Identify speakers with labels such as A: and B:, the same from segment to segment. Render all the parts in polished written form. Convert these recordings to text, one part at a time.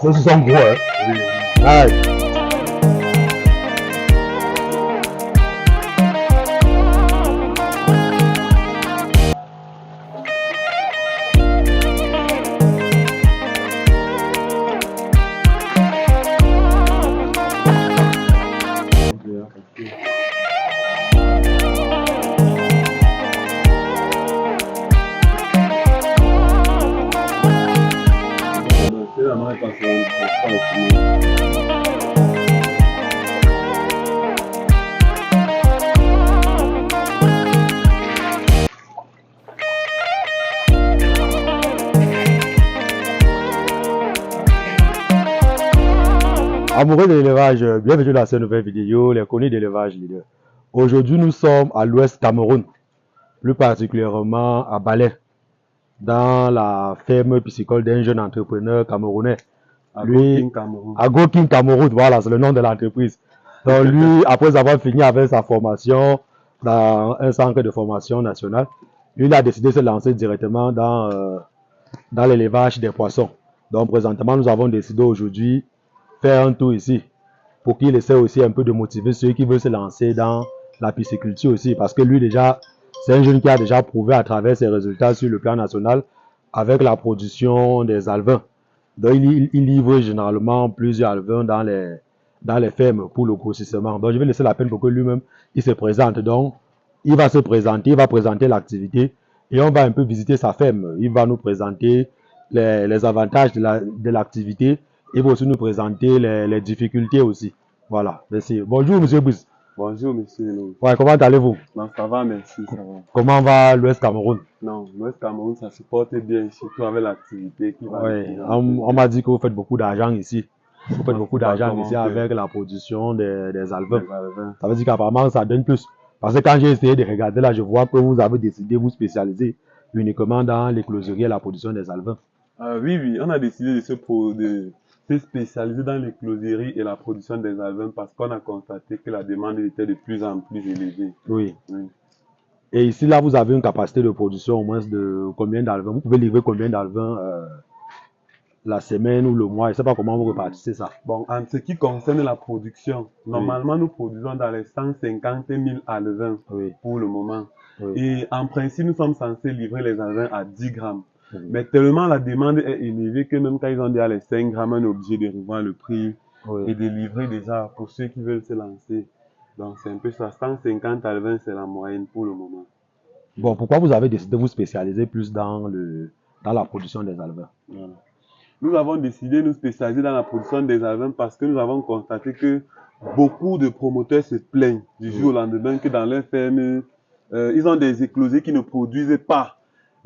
A: Ceux qui sont gros, hein.
B: Oui.
A: Ouais. Amoureux de l'élevage, bienvenue dans cette nouvelle vidéo, les connus d'élevage leader. Aujourd'hui, nous sommes à l'ouest Cameroun, plus particulièrement à Balais, dans la ferme piscicole d'un jeune entrepreneur camerounais.
B: Lui, Cameroun.
A: Agoking Cameroun, voilà, c'est le nom de l'entreprise. Donc lui, après avoir fini avec sa formation dans un centre de formation national, lui, il a décidé de se lancer directement dans l'élevage des poissons. Donc présentement, nous avons décidé aujourd'hui faire un tour ici pour qu'il essaie aussi un peu de motiver ceux qui veulent se lancer dans la pisciculture aussi, parce que lui déjà, c'est un jeune qui a déjà prouvé à travers ses résultats sur le plan national avec la production des alevins. Donc il livre généralement plusieurs alevins dans les fermes pour le grossissement. Donc je vais laisser la peine pour que lui-même il se présente. Donc il va se présenter, il va présenter l'activité et on va un peu visiter sa ferme. Il va nous présenter les avantages de l'activité. Il va aussi nous présenter les difficultés aussi. Voilà, merci. Bonjour, monsieur Brice.
B: Bonjour, monsieur.
A: Ouais, comment allez-vous?
B: Non, ça va, merci, ça va.
A: Comment va l'Ouest Cameroun?
B: Non, l'Ouest Cameroun, ça se porte bien, surtout avec l'activité qui va.
A: Ouais, on m'a dit que vous faites beaucoup d'argent ici. Vous faites beaucoup d'argent ici avec la production des alevins. Ça veut dire qu'apparemment, ça donne plus. Parce que quand j'ai essayé de regarder là, je vois que vous avez décidé de vous spécialiser uniquement dans l'écloserie et la production des alevins.
B: Oui, on a décidé de se spécialiser dans l'écloserie et la production des alevins parce qu'on a constaté que la demande était de plus en plus élevée.
A: Oui. Et ici, là, vous avez une capacité de production au moins de combien d'alevins? Vous pouvez livrer combien d'alevins la semaine ou le mois? Je ne sais pas comment vous répartissez ça.
B: Bon, en ce qui concerne la production, normalement, nous produisons dans les 150 000 alevins pour le moment. Et en principe, nous sommes censés livrer les alevins à 10 grammes. Mais tellement la demande est élevée que même quand ils ont déjà les 5 grammes, on est obligé de revoir le prix et de livrer déjà pour ceux qui veulent se lancer. Donc c'est un peu ça, 150 alevins, c'est la moyenne pour le moment.
A: Bon, pourquoi vous avez décidé de vous spécialiser plus dans la production des alevins?
B: Voilà. Nous avons décidé de nous spécialiser dans la production des alevins parce que nous avons constaté que beaucoup de promoteurs se plaignent du jour au lendemain que dans leur ferme, ils ont des éclosés qui ne produisent pas.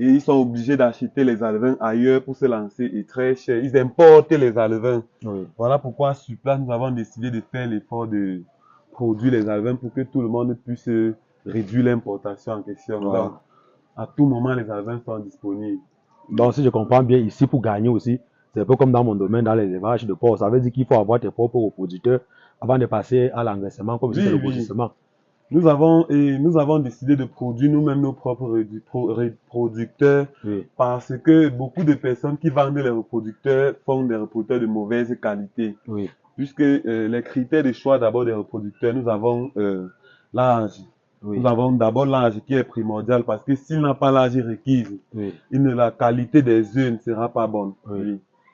B: Et ils sont obligés d'acheter les alevins ailleurs pour se lancer et très cher. Ils importent les alevins. Voilà pourquoi sur place, nous avons décidé de faire l'effort de produire les alevins pour que tout le monde puisse réduire l'importation en question. Donc, à tout moment, les alevins sont disponibles.
A: Donc, si je comprends bien, ici, pour gagner aussi, c'est un peu comme dans mon domaine, dans l'élevage de porc. Ça veut dire qu'il faut avoir tes propres reproducteurs avant de passer à l'engraissement, comme c'est le grossissement.
B: Nous avons décidé de produire nous-mêmes nos propres reproducteurs parce que beaucoup de personnes qui vendent les reproducteurs font des reproducteurs de mauvaise qualité. Puisque les critères de choix d'abord des reproducteurs, nous avons l'âge. Nous avons d'abord l'âge qui est primordial parce que s'il n'a pas l'âge requis, la qualité des œufs ne sera pas bonne.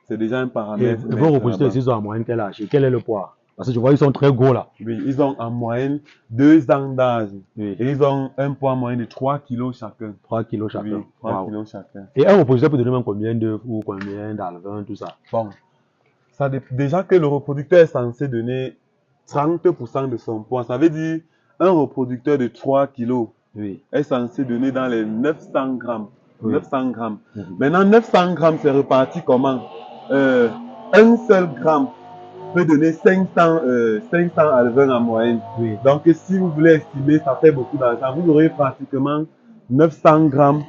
B: C'est déjà un paramètre.
A: Et vos reproducteurs, ils ont en moyenne quel âge? Quel est le poids? Parce que je vois ils sont très gros là.
B: Oui, ils ont en moyenne 2 ans d'âge. Et ils ont un poids moyen de 3 kg chacun.
A: 3 kg chacun.
B: Oui, 3 kg chacun.
A: Et un reproducteur peut donner même combien d'œufs ou combien d'alevins, tout ça?
B: Bon, déjà que le reproducteur est censé donner 30% de son poids. Ça veut dire un reproducteur de 3 kg est censé donner dans les 900 grammes. 900 grammes. Maintenant, 900 grammes, c'est reparti comment? Un seul gramme peut donner 500 alevins en moyenne. Donc, si vous voulez estimer, ça fait beaucoup d'argent. Vous aurez pratiquement 900 grammes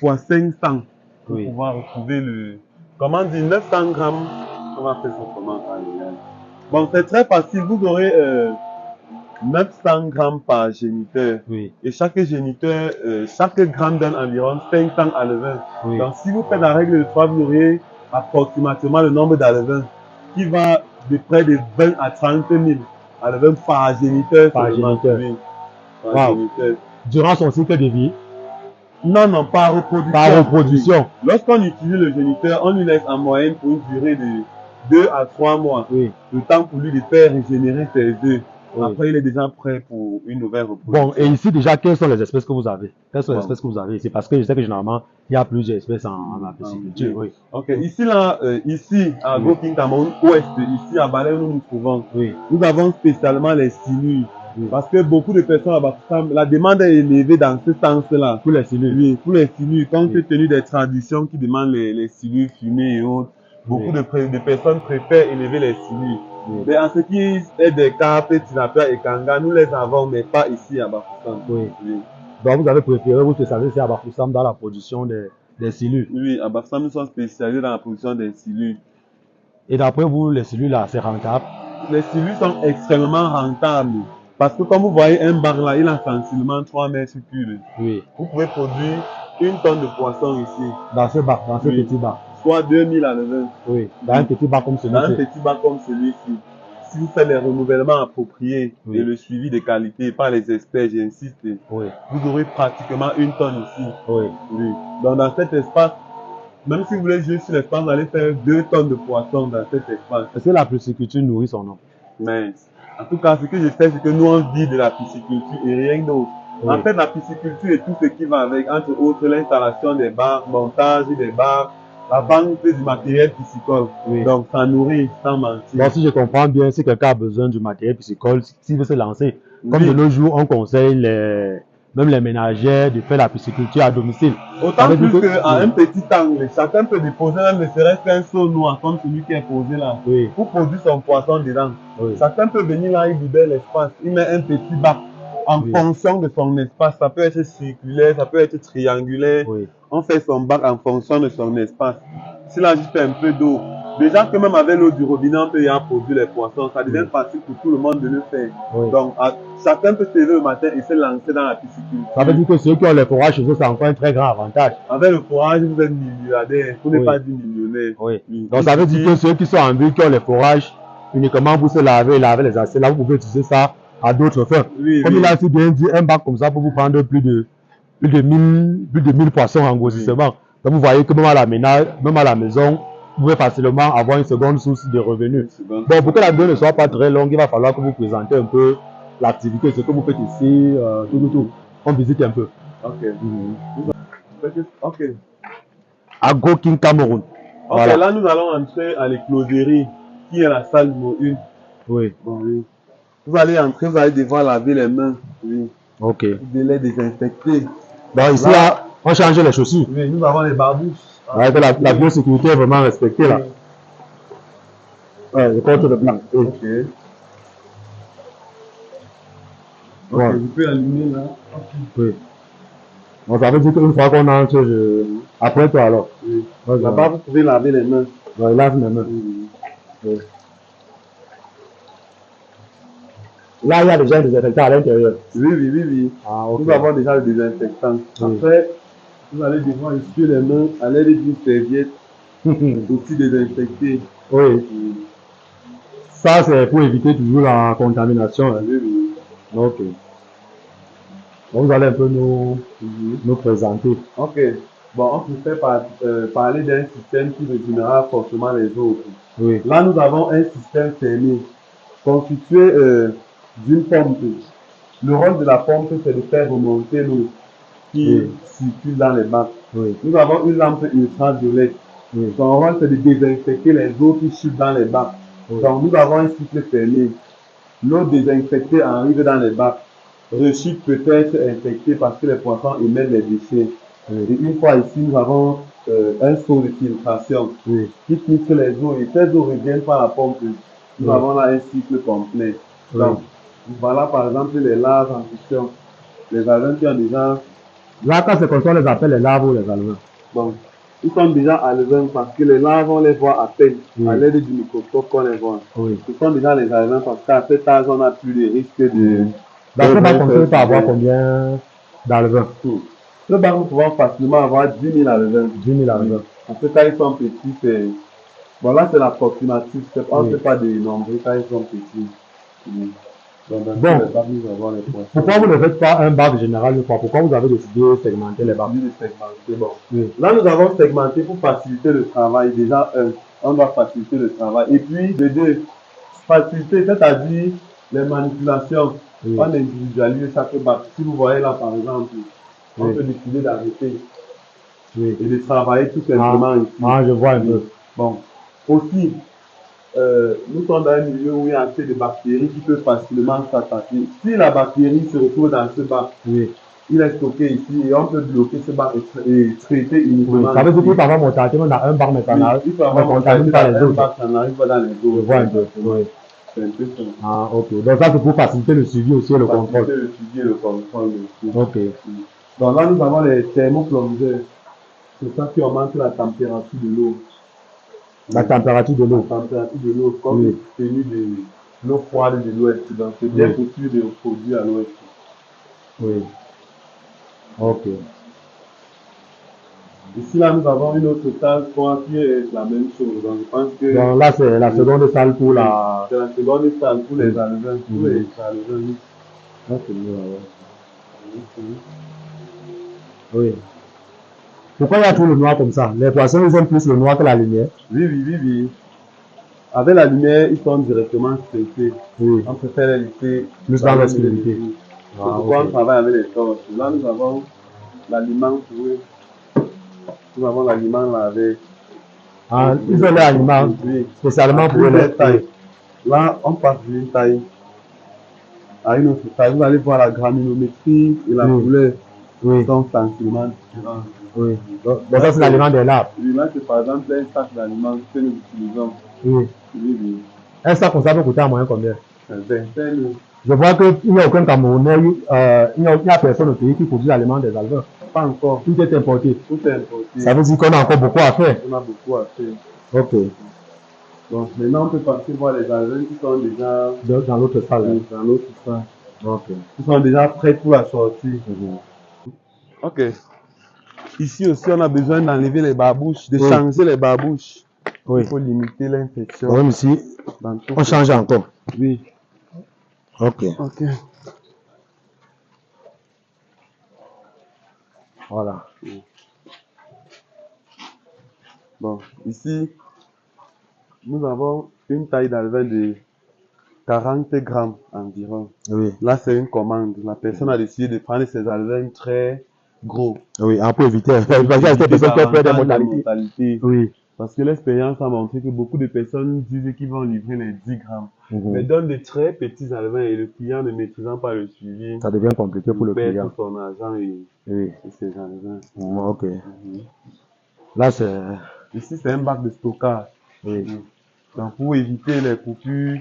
B: fois 500 pour pouvoir retrouver le... Comment dire 900 grammes? On va faire ça comment? Bon, c'est très facile. Vous aurez 900 grammes par géniteur. Et chaque géniteur, chaque gramme donne environ 500 alevins. Donc, si vous faites la règle de 3, vous aurez approximativement le nombre d'alevins qui va de près de 20 à 30 000 à levain par géniteur.
A: Par géniteur.
B: Oui, par
A: Wow.
B: géniteur.
A: Durant son cycle de vie?
B: Non, par reproduction.
A: Par reproduction.
B: Oui. Lorsqu'on utilise le géniteur, on lui laisse en moyenne pour une durée de 2 à 3 mois.
A: Oui.
B: Le temps pour lui de faire régénérer ses œufs.
A: Oui.
B: Après, il est déjà prêt pour une nouvelle reproduction.
A: Bon, et ici déjà, quelles sont les espèces que vous avez? Quelles sont les espèces que vous avez ici? Parce que je sais que généralement, il y a plusieurs espèces en pisciculture. Oui.
B: Ok, ici là, ici à Go King Cameroun Ouest, ici à Balai où nous nous trouvons,
A: Oui.
B: nous avons spécialement les silures. Oui. Parce que beaucoup de personnes à Bafoussam, la demande est élevée dans ce sens-là.
A: Pour les silures.
B: Oui, pour les silures. Compte
A: Oui.
B: tenu des traditions qui demandent les silures fumées et autres, beaucoup de personnes préfèrent élever les silures. Oui. Mais en ce qui est des carpes, tilapia et kanga, nous les avons, mais pas ici à Bafoussam.
A: Oui. Oui. Donc vous avez préféré vous spécialiser à Bafoussam dans la production des silures.
B: Oui, à Bafoussam, nous sommes spécialisés dans la production des silures.
A: Et d'après vous, les silures là, c'est rentable?
B: Les silures sont extrêmement rentables. Parce que comme vous voyez, un bar là, il a facilement 3 mètres cubes.
A: Oui.
B: Vous pouvez produire 1 tonne de poisson ici.
A: Dans ce bac, dans ce petit bac.
B: Soit 2000 à levain.
A: Oui, dans un petit bac comme celui-ci.
B: Dans un petit bac comme celui-ci. Si vous faites les renouvellements appropriés et le suivi de qualité par les experts, j'insiste, vous aurez pratiquement 1 tonne ici. Oui. Donc dans cet espace, même si vous voulez jouer sur l'espace, vous allez faire 2 tonnes de poisson dans cet espace.
A: Est-ce que la pisciculture nourrit son nom?
B: Mince. En tout cas, ce que je sais, c'est que nous, on vit de la pisciculture et rien d'autre. Oui. En fait, la pisciculture et tout ce qui va avec, entre autres, l'installation des bars, montage des bars, la vente du matériel piscicole. Oui. Donc, ça nourrit sans mentir.
A: Donc, si je comprends bien, si quelqu'un a besoin du matériel piscicole, s'il veut se lancer, comme de nos jours, on conseille même les ménagères de faire la pisciculture à domicile.
B: Autant plus qu'à un petit angle, chacun peut déposer même ne serait-ce qu'un seau noir comme celui qui est posé là, pour produire son poisson dedans. Oui. Chacun peut venir là, il libère l'espace, il met un petit bac en fonction de son espace. Ça peut être circulaire, ça peut être triangulaire. Oui. On fait son bac en fonction de son espace. S'il a juste un peu d'eau, déjà que même avec l'eau du robinet, on peut y produire les poissons. Ça devient facile pour tout le monde de le faire. Oui. Donc, chacun peut se lever le matin et se lancer dans la pisciculture.
A: Ça veut dire que ceux qui ont les forages chez eux, c'est encore un très grand avantage.
B: Avec le forage, vous êtes milliardaire, vous n'êtes pas dit millionnaire.
A: Oui. Donc, ça veut dire que ceux qui sont en ville, qui ont les forages uniquement pour se laver et laver les assiettes, là, vous pouvez utiliser ça à d'autres fins. Oui, comme il a si bien dit, un bac comme ça pour vous prendre plus de 1000 poissons en grossissement. Donc, vous voyez que même à la maison, vous pouvez facilement avoir une seconde source de revenus. Bon, pour que la vidéo ne soit pas très longue, il va falloir que vous présentez un peu l'activité, ce que vous faites ici, tout. On visite un peu.
B: Ok. Ok.
A: À Go King Cameroun.
B: Ok, voilà. Là nous allons entrer à l'écloserie, qui est la salle numéro 1.
A: Oui.
B: Bon, oui. Vous allez entrer, vous allez devoir laver les mains. Oui.
A: Ok.
B: Vous devez les désinfecter.
A: Donc ici, là, on change les chaussures.
B: Oui, nous avons les barbouches.
A: Ouais, la biosécurité est vraiment respectée là. Ouais, le compte de blanc. Oui.
B: Ok. Ok, ouais. Vous pouvez allumer là. Okay.
A: Oui. Donc ça veut dire qu'une fois qu'on entre, après toi alors.
B: Oui. Ouais, là-bas, vous pouvez laver les mains.
A: Ouais, lave mes mains. Oui. Là, il y a déjà un désinfectant à l'intérieur.
B: Oui.
A: Ah, okay.
B: Nous avons déjà le désinfectant. Après, vous allez devoir essuyer les mains à l'aide d'une serviette aussi désinfectée.
A: Oui. Ça, c'est pour éviter toujours la contamination. Hein.
B: Oui.
A: Ok. Donc, vous allez un peu nous présenter.
B: Ok. Bon, on peut faire parler d'un système qui régénérera forcément les autres.
A: Oui.
B: Là, nous avons un système fermé constitué d'une pompe. Le rôle de la pompe, c'est de faire remonter l'eau qui circule dans les bacs. Oui. Nous avons une lampe ultraviolette. Oui. Son rôle, c'est de désinfecter les eaux qui chutent dans les bacs. Oui. Donc, nous avons un cycle fermé. L'eau désinfectée arrive dans les bacs. Rechute peut être infectée parce que les poissons émettent les déchets. Oui. Et une fois ici, nous avons un seau de filtration qui filtre les eaux et ces eaux reviennent par la pompe. Nous avons là un cycle complet. Donc, voilà par exemple les larves en question. Les alevins qui ont déjà...
A: Là, quand c'est comme ça, on les appelle les larves ou les alevins.
B: Bon, ils sont déjà alevins parce que les larves, on les voit à peine à l'aide du microscope qu'on les voit. Oui. Ce sont déjà les alevins parce qu'à cet âge, on n'a plus de risque de...
A: Dans ce bac, on peut avoir combien d'alevins?
B: Ce bac, nous pouvons facilement avoir 10 000 alevins.
A: 10 000 alevins.
B: En ce cas, ils sont petits, Bon, là, c'est l'approximatif. On ne
A: Oui.
B: fait pas des nombres quand ils sont petits. Oui. Donc, dans
A: Bon.
B: tous les bacs, nous avons les poissons.
A: Pourquoi vous ne faites pas un bac général une fois? Pourquoi vous avez décidé de segmenter les bacs?
B: De segmenter. Bon.
A: Oui.
B: Là, nous avons segmenté pour faciliter le travail. Déjà, on doit faciliter le travail. Et puis, de deux, faciliter, c'est-à-dire les manipulations.
A: Oui.
B: On individualise chaque bac. Si vous voyez là, par exemple, on
A: Oui.
B: peut décider d'arrêter
A: Oui.
B: et de travailler tout simplement ici.
A: Je vois un peu.
B: Bon. Aussi, nous sommes dans un milieu où il y a assez de bactéries qui peuvent facilement s'attaquer. Si la bactérie se retrouve dans ce bac,
A: Oui.
B: il est stocké ici et on peut bloquer ce bac et traiter uniquement.
A: Oui. Ça veut dire qu'il faut avoir mortalité dans un bac, mais ça n'arrive
B: il faut avoir
A: pas dans les autres.
B: bac, ça n'arrive pas dans les autres.
A: Je vois un peu. Oui.
B: C'est un peu ça.
A: Ah, ok. Donc ça, c'est pour faciliter le suivi aussi et le contrôle.
B: Faciliter le suivi et le contrôle aussi.
A: Ok.
B: Donc là, nous avons les thermoplongeurs. C'est ça qui augmente la température de l'eau.
A: La température de l'eau.
B: La température de l'eau, comme
A: Oui.
B: celui de l'eau froide de l'Ouest. Donc c'est bien possible de reproduire à l'Ouest.
A: Oui. Ok.
B: Ici, là, nous avons une autre salle qui est la même chose. Donc, je pense que.
A: Donc là, c'est la seconde salle pour la.
B: C'est la seconde salle pour les alevins. Pour les alevins.
A: Ah, c'est mieux, oui. Pourquoi il y a tout le noir comme ça? Les poissons, ils aiment plus le noir que la lumière.
B: Oui. Avec la lumière, ils sont directement stressés.
A: Oui.
B: On préfère les laisser
A: plus dans l'obscurité.
B: C'est pourquoi on travaille avec les torches. Là, nous avons l'aliment pour eux. Nous avons l'aliment là avec.
A: Ah, ils ont l'aliment spécialement pour les tailles.
B: Là, on passe d'une taille à une autre taille. Vous allez voir la granulométrie et la couleur sont sensiblement différentes.
A: Oui. Donc ça, c'est l'aliment des larves.
B: Oui, là, c'est par exemple un sac d'aliments que nous utilisons.
A: Oui. Un sac comme ça peut coûter en moyenne combien?
B: 25 000.
A: Je vois qu'il n'y a aucun Camerounais, il n'y a personne au pays qui produit l'aliment des alevins.
B: Pas encore.
A: Tout est importé.
B: Tout est importé.
A: Ça veut dire qu'on a encore beaucoup à faire.
B: On a beaucoup à faire.
A: Ok.
B: Donc maintenant, on peut passer voir les alevins qui sont déjà
A: dans l'autre salle.
B: Dans l'autre salle.
A: Ok.
B: Ils sont déjà prêts pour la sortie. Ok. Ici aussi, on a besoin d'enlever les babouches, de changer les babouches. Il faut limiter l'infection.
A: Même ici, on change encore.
B: Oui.
A: Ok.
B: Ok.
A: Voilà.
B: Bon, ici, nous avons une taille d'alevin de 40 grammes environ.
A: Oui.
B: Là, c'est une commande. La personne a décidé de prendre ses alevins très gros.
A: Oui, pour éviter. Parce qu'il y a des personnes qui ont peur des mortalités. Oui.
B: Parce que l'expérience a montré que beaucoup de personnes disent qu'ils vont livrer les 10 grammes. Mais donnent de très petits alevins et le client ne maîtrisant pas le suivi.
A: Ça devient compliqué pour le client.
B: Perd tout son argent et ses alevins.
A: Ok. Là, c'est.
B: Ici, c'est un bac de stockage.
A: Oui.
B: Donc, pour éviter les coupures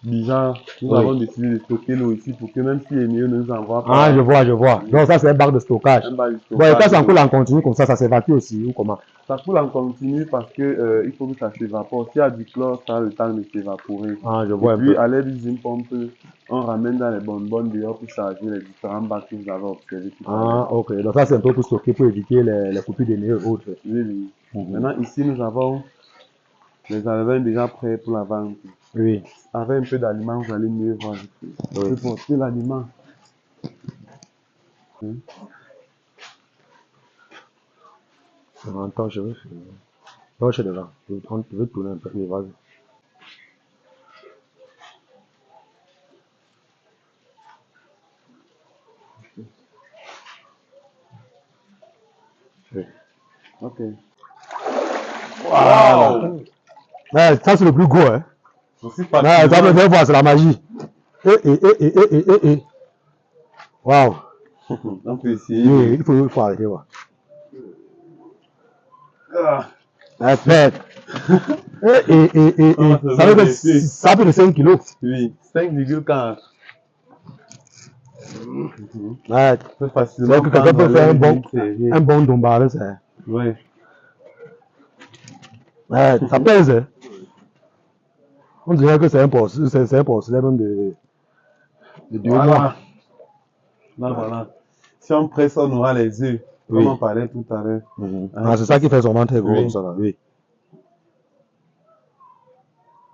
B: bizarres, nous avons décidé de stocker l'eau ici pour que même si les mieux ne nous envoient pas.
A: Ah, je vois. Donc, ça, c'est un bac de stockage. Bon, et quand ça coule en continu comme ça s'évacue aussi, ou comment?
B: Ça coule en continu parce que il faut que ça s'évapore. S'il y a du chlore, ça a le temps de s'évaporer.
A: Ah, je vois un peu.
B: Puis, à l'aide d'une pompe, on ramène dans les bonbonnes dehors pour charger les différents bacs que vous avez observés.
A: Ah, ok. Donc, ça, c'est un peu pour stocker, pour éviter les coupures de nez et autres.
B: Oui. Maintenant, ici, nous avons les alevins déjà prêts pour la vente.
A: Oui.
B: Avec un peu d'aliment, vous allez mieux voir. Vous pouvez porter l'aliment.
A: Attends, je veux. Non, je suis devant. Je veux tourner un peu. Mais vas-y.
B: Ok.
A: Wow! Ouais, ça, c'est le plus gros, hein. Ça me fait voir, c'est la magie. Waouh!
B: On peut essayer.
A: Oui, il faut arrêter, voir. Pète. Ça veut dire ça fait de 5 kilos.
B: Oui, 5,4.
A: Ouais,
B: c'est facilement.
A: que quelqu'un peut faire un bon dombaré, ça.
B: Oui.
A: Ouais, ça pèse. Hein. On dirait que c'est un porcelain même de 2 mois.
B: Voilà. Si on presse, on aura les œufs. Comme on parlait tout à l'heure.
A: C'est ça qui fait son ventre très gros comme ça, là. Oui.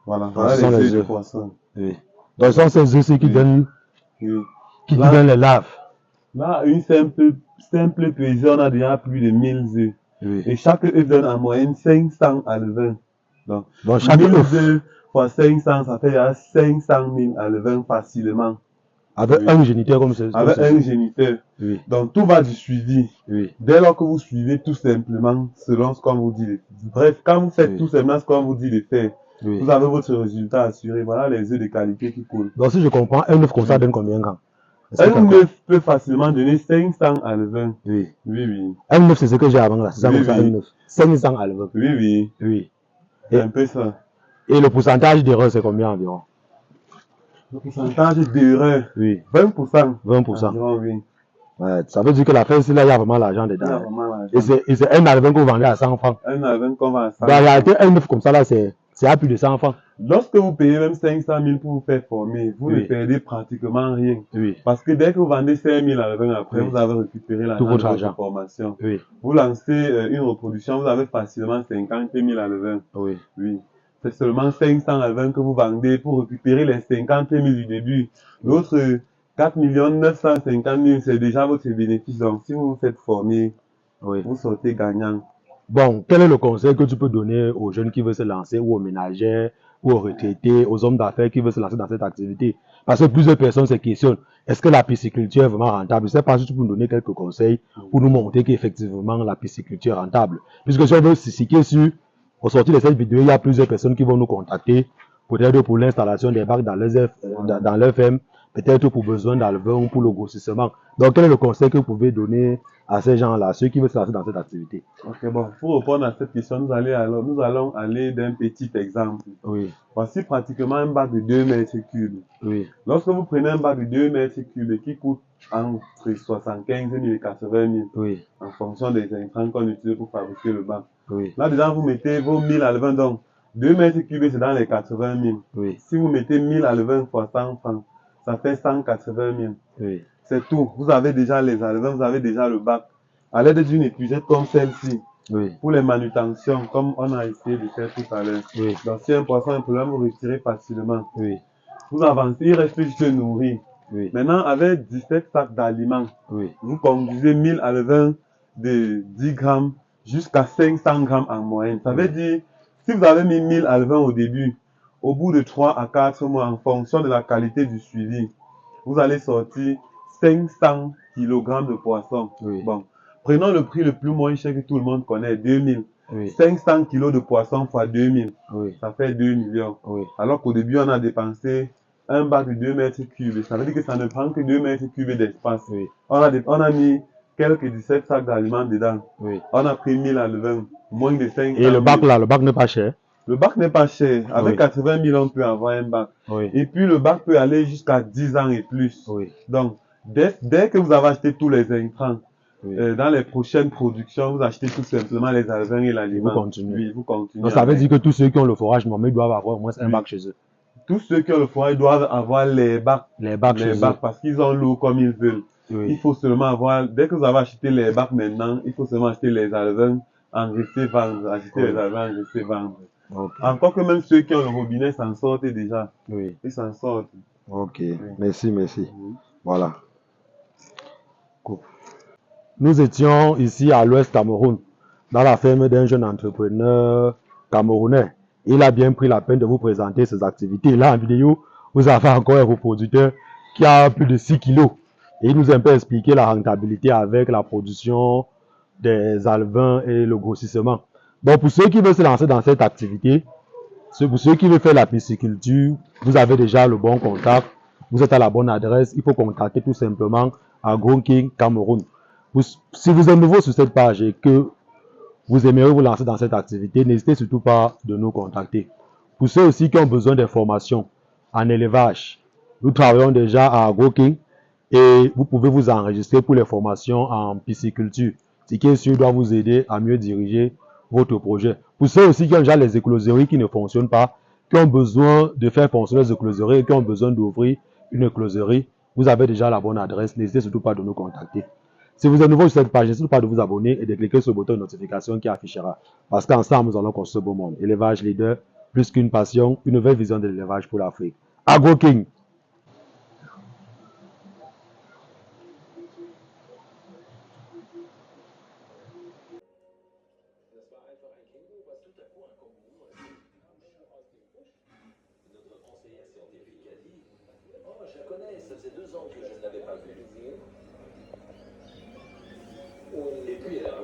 B: Voilà,
A: Donc, ce sont
B: les
A: les
B: œufs de
A: œufs.
B: poisson.
A: Oui. Donc, ce sont ces œufs qui
B: Oui.
A: donnent,
B: Oui.
A: qui
B: Là,
A: donnent les larves.
B: là, une simple pesée, on a déjà plus de 1000 œufs.
A: Oui.
B: Et chaque œuf donne en moyenne 500 alevins. Donc,
A: Chaque
B: 1000
A: œuf,
B: œufs fois 500, ça fait déjà 500 000 alevins facilement.
A: avec
B: Oui.
A: un géniteur comme ce.
B: Avec un géniteur.
A: Oui.
B: Donc, tout va du suivi.
A: Oui.
B: Dès lors que vous suivez tout simplement selon ce qu'on vous dit. Bref, quand vous faites
A: Oui.
B: tout simplement ce qu'on vous dit de faire,
A: Oui.
B: vous avez votre résultat assuré. Voilà les œufs de qualité qui coulent.
A: Donc, si je comprends, un œuf comme ça donne combien de grammes?
B: Un œuf peut facilement donner 500 alevins.
A: Oui.
B: Oui, oui.
A: Un œuf, c'est ce que j'ai avant là. C'est ça
B: Oui,
A: comme ça,
B: oui.
A: un œuf. 500 alevins.
B: Oui, oui.
A: Oui.
B: C'est un peu ça.
A: Et le pourcentage d'erreur, c'est combien environ?
B: Le pourcentage d'erreur,
A: Oui.
B: 20%.
A: 20%.
B: Environ, oui.
A: Ouais, ça veut dire que la fin, c'est là, il y a vraiment l'argent
B: Il y a
A: dedans.
B: vraiment l'argent.
A: Et c'est un alevin que vous vendez à 100 francs.
B: Un alevin qu'on vend à 100
A: Donc, en réalité, un œuf comme ça là, c'est à plus de 100 francs.
B: Lorsque vous payez même 500 000 pour vous faire former, vous
A: Oui.
B: ne perdez pratiquement rien.
A: Oui.
B: Parce que dès que vous vendez 5 000 alevins après,
A: Oui.
B: vous avez récupéré l'argent
A: Tout votre
B: de votre
A: argent.
B: formation.
A: Oui.
B: Vous lancez une reproduction, vous avez facilement 50 000 alevins.
A: Oui.
B: Oui. C'est seulement 500 alevins que vous vendez pour récupérer les 50 000 du début. L'autre 4 950 000, c'est déjà votre bénéfice. Donc, si vous vous faites former,
A: Oui.
B: vous sortez gagnant.
A: Bon, quel est le conseil que tu peux donner aux jeunes qui veulent se lancer, ou aux ménagères, ou aux retraités, aux hommes d'affaires qui veulent se lancer dans cette activité? Parce que plusieurs personnes se questionnent, est-ce que la pisciculture est vraiment rentable? Je ne sais pas si tu peux nous donner quelques conseils pour nous montrer qu'effectivement la pisciculture est rentable. Puisque si on veut s'y sur, au sortir de cette vidéo, il y a plusieurs personnes qui vont nous contacter, peut-être pour l'installation des bacs dans leur ferme, peut-être pour besoin d'alevins ou pour le grossissement. Donc, quel est le conseil que vous pouvez donner à ces gens-là, ceux qui veulent se lancer dans cette activité?
B: Ok, bon, pour répondre à cette question, nous allons aller d'un petit exemple.
A: Oui.
B: Voici pratiquement un bac de 2 mètres cubes.
A: Oui.
B: Lorsque vous prenez un bac de 2 mètres cubes qui coûte entre 75 000 et 80 000,
A: Oui.
B: en fonction des intrants qu'on utilise pour fabriquer le bac.
A: Oui.
B: Là-dedans, vous mettez vos 1000 alevins, donc 2 mètres cubes, c'est dans les 80 000.
A: Oui.
B: Si vous mettez 1000 alevins fois 100 francs, ça fait 180 000.
A: Oui.
B: C'est tout. Vous avez déjà les alevins, vous avez déjà le bac. À l'aide d'une épuisette comme celle-ci,
A: Oui.
B: pour les manutentions, comme on a essayé de faire tout à l'heure.
A: Oui.
B: Donc, si un poisson a un problème, vous retirez facilement.
A: Oui.
B: Vous avancez, il reste juste nourrir.
A: Oui.
B: Maintenant, avec 17 sacs d'aliments,
A: Oui.
B: vous conduisez 1000 alevins de 10 grammes jusqu'à 500 grammes en moyenne. Ça veut dire, si vous avez mis 1000 alevins au début, au bout de 3 à 4 mois, en fonction de la qualité du suivi, vous allez sortir 500 kg de poisson.
A: Oui.
B: Bon, prenons le prix le plus moins cher que tout le monde connaît, 2000.
A: Oui.
B: 500 kg de poisson fois 2000,
A: Oui.
B: ça fait 2 millions.
A: Oui.
B: Alors qu'au début, on a dépensé un bac de 2 mètres cubes. Ça veut dire que ça ne prend que 2 mètres cubes d'espace.
A: Oui.
B: On a mis quelques 17 sacs d'aliments dedans.
A: Oui.
B: On a pris 1000 alevins, moins de 500
A: Et le bac
B: 000.
A: là, le bac n'est pas cher.
B: Le bac n'est pas cher. Avec
A: Oui.
B: 80 000, on peut avoir un bac.
A: Oui.
B: Et puis, le bac peut aller jusqu'à 10 ans et plus.
A: Oui.
B: Donc, dès que vous avez acheté tous les intrants,
A: Oui.
B: dans les prochaines productions, vous achetez tout simplement les alevins et l'aliment.
A: Vous continuez.
B: Oui, vous continuez.
A: Donc ça veut
B: avec.
A: dire que tous ceux qui ont le forage normal doivent avoir au moins un
B: Oui.
A: bac chez eux.
B: Tous ceux qui ont le foyer doivent avoir les bacs.
A: Les bacs chez eux.
B: Parce qu'ils ont l'eau comme ils veulent.
A: Oui.
B: Il faut seulement avoir, dès que vous avez acheté les bacs maintenant, il faut seulement acheter les alevins, engraisser, vendre. Acheter
A: Oui.
B: les alevins, engraisser, vendre.
A: Ok.
B: Encore que même ceux qui ont le robinet s'en sortent déjà.
A: Oui.
B: Ils s'en sortent.
A: Ok. Merci, merci.
B: Mhm.
A: Voilà. Cool. Nous étions ici à l'Ouest Cameroun, dans la ferme d'un jeune entrepreneur camerounais. Il a bien pris la peine de vous présenter ses activités. Là, en vidéo, vous avez encore un reproducteur qui a plus de 6 kilos. Et il nous a un peu expliqué la rentabilité avec la production des alevins et le grossissement. Donc, pour ceux qui veulent se lancer dans cette activité, pour ceux qui veulent faire la pisciculture, vous avez déjà le bon contact. Vous êtes à la bonne adresse. Il faut contacter tout simplement AgroKing Cameroun. Si vous êtes nouveau sur cette page et que vous aimeriez vous lancer dans cette activité, n'hésitez surtout pas de nous contacter. Pour ceux aussi qui ont besoin de formations en élevage, nous travaillons déjà à AgroKing et vous pouvez vous enregistrer pour les formations en pisciculture, ce qui est sûr doit vous aider à mieux diriger votre projet. Pour ceux aussi qui ont déjà les écloseries qui ne fonctionnent pas, qui ont besoin de faire fonctionner les écloseries et qui ont besoin d'ouvrir une écloserie, vous avez déjà la bonne adresse. N'hésitez surtout pas de nous contacter. Si vous êtes nouveau sur cette page, n'hésitez pas de vous abonner et de cliquer sur le bouton de notification qui affichera. Parce qu'ensemble, nous allons construire ce beau monde. Élevage leader, plus qu'une passion, une nouvelle vision de l'élevage pour l'Afrique. AgroKing.
C: Je connais, ça faisait 2 ans que je ne l'avais pas vu. Et puis,